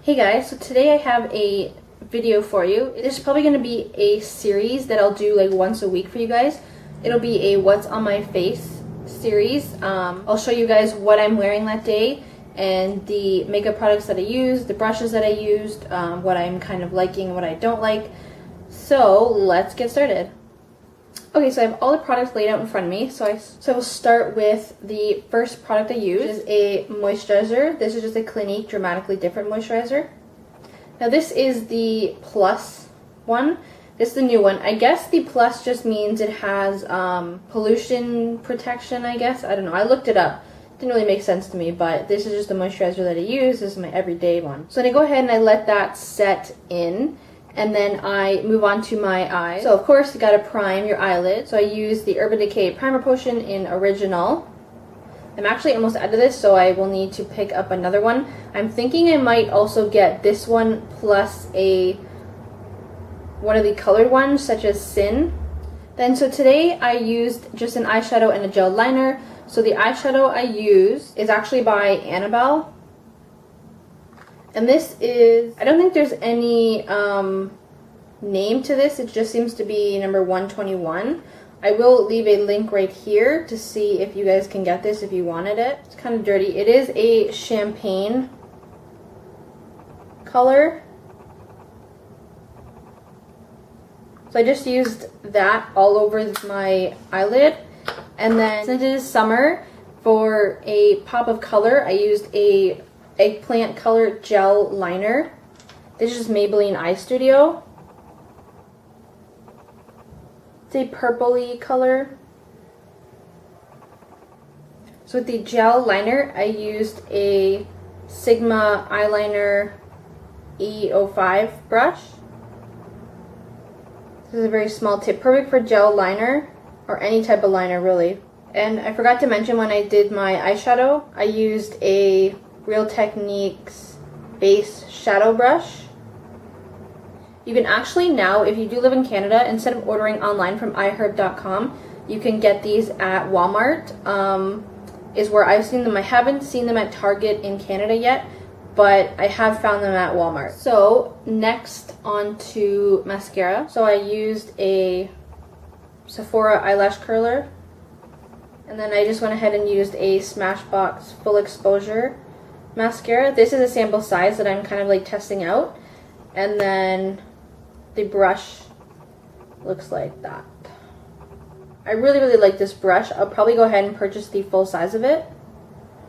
Hey guys, so today I have a video for you. This is probably going to be a series that I'll do like once a week for you guys. It'll be a what's on my face series. I'll show you guys what I'm wearing that day and the makeup products that I used, the brushes that I used, what I'm kind of liking and what I don't like. So let's get started. Okay, so I have all the products laid out in front of me. So I will start with the first product I use, which is a moisturizer. This is just a Clinique Dramatically Different moisturizer. Now this is the plus one. This is the new one. I guess the plus just means it has pollution protection, I guess. I don't know. I looked it up. Didn't really make sense to me, but this is just the moisturizer that I use. This is my everyday one. So then I go ahead and I let that set in. And then I move on to my eyes. So of course you gotta prime your eyelid. So I use the Urban Decay Primer Potion in Original. I'm actually almost out of this, so I will need to pick up another one. I'm thinking I might also get this one plus one of the colored ones, such as Sin. Then so today I used just an eyeshadow and a gel liner. So the eyeshadow I use is actually by Annabelle. And this is, I don't think there's any name to this. It just seems to be number 121. I will leave a link right here to see if you guys can get this if you wanted it. It's kind of dirty. It is a champagne color. So I just used that all over my eyelid. And then since it is summer, for a pop of color, I used a eggplant color gel liner. This is just Maybelline Eye Studio. It's a purpley color. So with the gel liner, I used a Sigma eyeliner E05 brush. This is a very small tip, perfect for gel liner or any type of liner really. And I forgot to mention, when I did my eyeshadow, I used a Real Techniques base shadow brush. You can actually now, if you do live in Canada, instead of ordering online from iherb.com, you can get these at Walmart, is where I've seen them. I haven't seen them at Target in Canada yet, but I have found them at Walmart. So next on to mascara. So I used a Sephora eyelash curler, and then I just went ahead and used a Smashbox Full Exposure mascara. This is a sample size that I'm kind of like testing out, and then the brush looks like that. I really like this brush. I'll probably go ahead and purchase the full size of it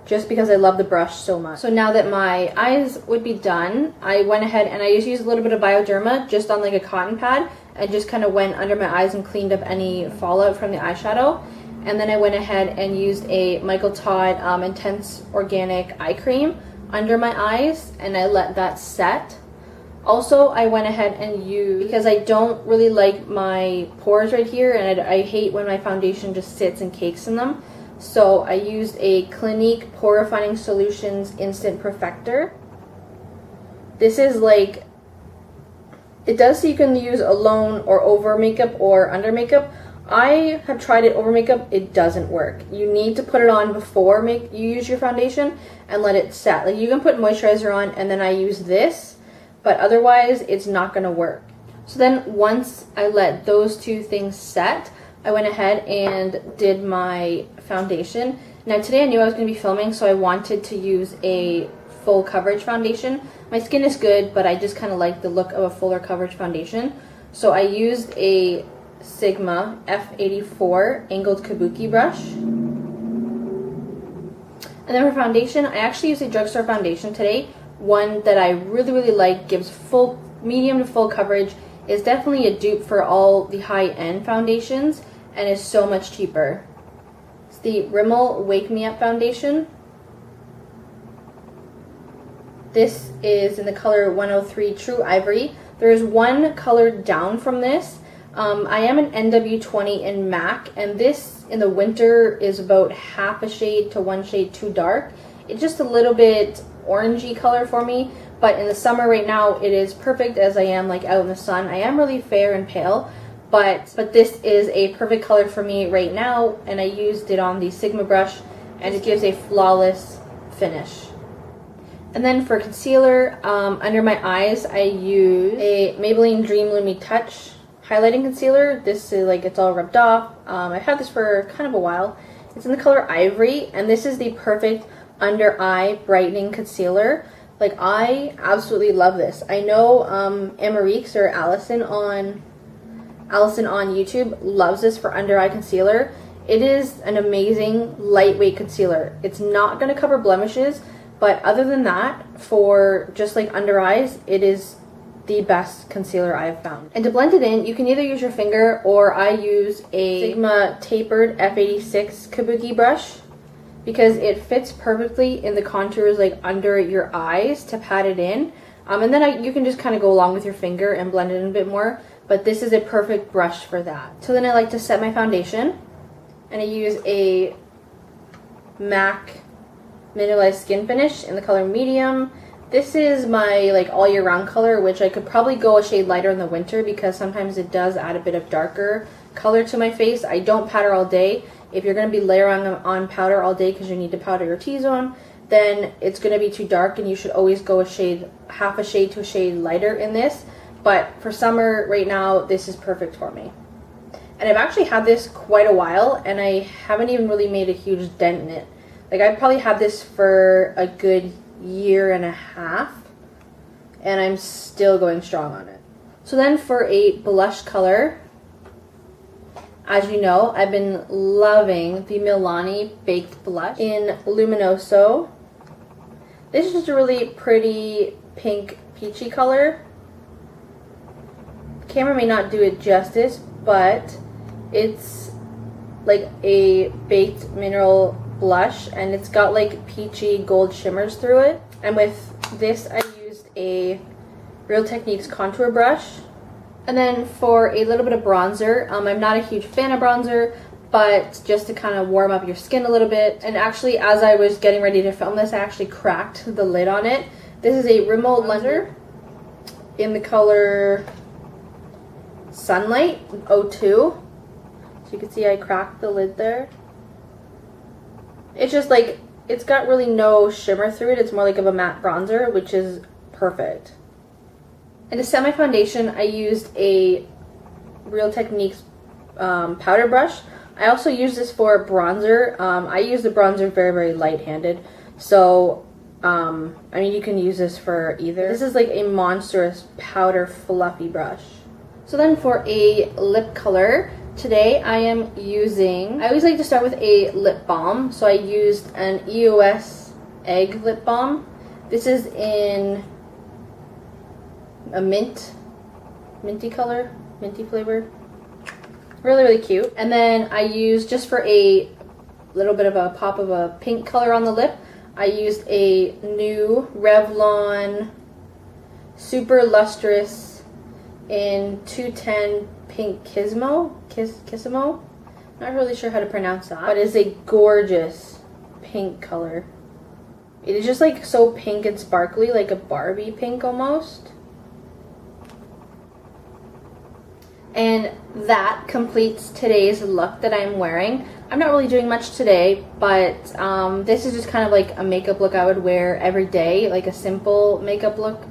just because I love the brush so much. So now that my eyes would be done, I went ahead and I just used a little bit of Bioderma just on like a cotton pad. I just kind of went under my eyes and cleaned up any fallout from the eyeshadow. And then I went ahead and used a Michael Todd Intense Organic Eye Cream under my eyes, and I let that set. Also, I went ahead and used, because I don't really like my pores right here, and I hate when my foundation just sits and cakes in them, so I used a Clinique Pore Refining Solutions Instant Perfector. This is like, it does say you can use alone or over makeup or under makeup. I have tried it over makeup. It doesn't work. You need to put it on before you use your foundation and let it set. Like, you can put moisturizer on and then I use this, but otherwise it's not going to work. So then once I let those two things set, I went ahead and did my foundation. Now today I knew I was going to be filming, so I wanted to use a full coverage foundation. My skin is good, but I just kind of like the look of a fuller coverage foundation. So I used a Sigma F84 angled kabuki brush. And then for foundation, I actually used a drugstore foundation today. One that I really like, gives full, medium to full coverage, is definitely a dupe for all the high-end foundations, and is so much cheaper. It's the Rimmel Wake Me Up foundation. This is in the color 103 True Ivory. There is one color down from this. I am an NW20 in MAC, and this in the winter is about half a shade to one shade too dark. It's just a little bit orangey color for me, but in the summer right now it is perfect as I am like out in the sun. I am really fair and pale, but this is a perfect color for me right now, and I used it on the Sigma brush, and it gives a flawless finish. And then for concealer, under my eyes, I use a Maybelline Dream Lumi Touch highlighting concealer. This is like, it's all rubbed off. I've had this for kind of a while. It's in the color Ivory, and this is the perfect under eye brightening concealer. Like, I absolutely love this. I know Amarique or Allison on YouTube loves this for under eye concealer. It is an amazing lightweight concealer. It's not going to cover blemishes, but other than that, for just like under eyes, it is the best concealer I've found. And to blend it in, you can either use your finger, or I use a Sigma tapered F86 kabuki brush, because it fits perfectly in the contours like under your eyes to pat it in. And then you can just kind of go along with your finger and blend it in a bit more, but this is a perfect brush for that. So then I like to set my foundation, and I use a MAC Mineralized Skin Finish in the color Medium. This is my like all year round color, which I could probably go a shade lighter in the winter because sometimes it does add a bit of darker color to my face. I don't powder all day. If you're going to be layering on powder all day because you need to powder your T-zone, then it's going to be too dark, and you should always go a shade, half a shade to a shade lighter in this. But for summer right now, this is perfect for me. And I've actually had this quite a while, and I haven't even really made a huge dent in it. Like, I've probably had this for a good year and a half, and I'm still going strong on it. So then for a blush color, as you know, I've been loving the Milani Baked Blush in Luminoso. This is just a really pretty pink peachy color. The camera may not do it justice, but it's like a baked mineral blush, and it's got like peachy gold shimmers through it. And with this, I used a Real Techniques contour brush. And then for a little bit of bronzer, I'm not a huge fan of bronzer, but just to kind of warm up your skin a little bit. And actually, as I was getting ready to film this, I actually cracked the lid on it. This is a Rimmel Bronzer in the color Sunlight 02. So you can see I cracked the lid there. It's just like, it's got really no shimmer through it. It's more like of a matte bronzer, which is perfect. And to set my foundation, I used a Real Techniques powder brush. I also use this for bronzer. I use the bronzer very, very light-handed. So, I mean, you can use this for either. This is like a monstrous powder fluffy brush. So then for a lip color, today I am using, I always like to start with a lip balm. So I used an EOS Egg lip balm. This is in a minty color, minty flavor. Really, really cute. And then I used, just for a little bit of a pop of a pink color on the lip, I used a new Revlon Super Lustrous in 210 Pink Kissimo. Not really sure how to pronounce that, but it's a gorgeous pink color. It is just like so pink and sparkly, like a Barbie pink almost. And that completes today's look that I'm wearing. I'm not really doing much today, but this is just kind of like a makeup look I would wear every day, like a simple makeup look.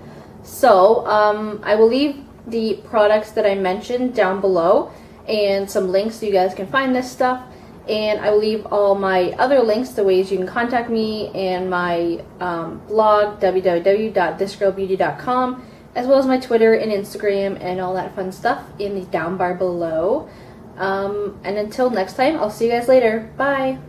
So I will leave the products that I mentioned down below and some links so you guys can find this stuff. And I will leave all my other links, the ways you can contact me, and my blog, www.thisgirlbeauty.com, as well as my Twitter and Instagram and all that fun stuff in the down bar below. And until next time, I'll see you guys later. Bye!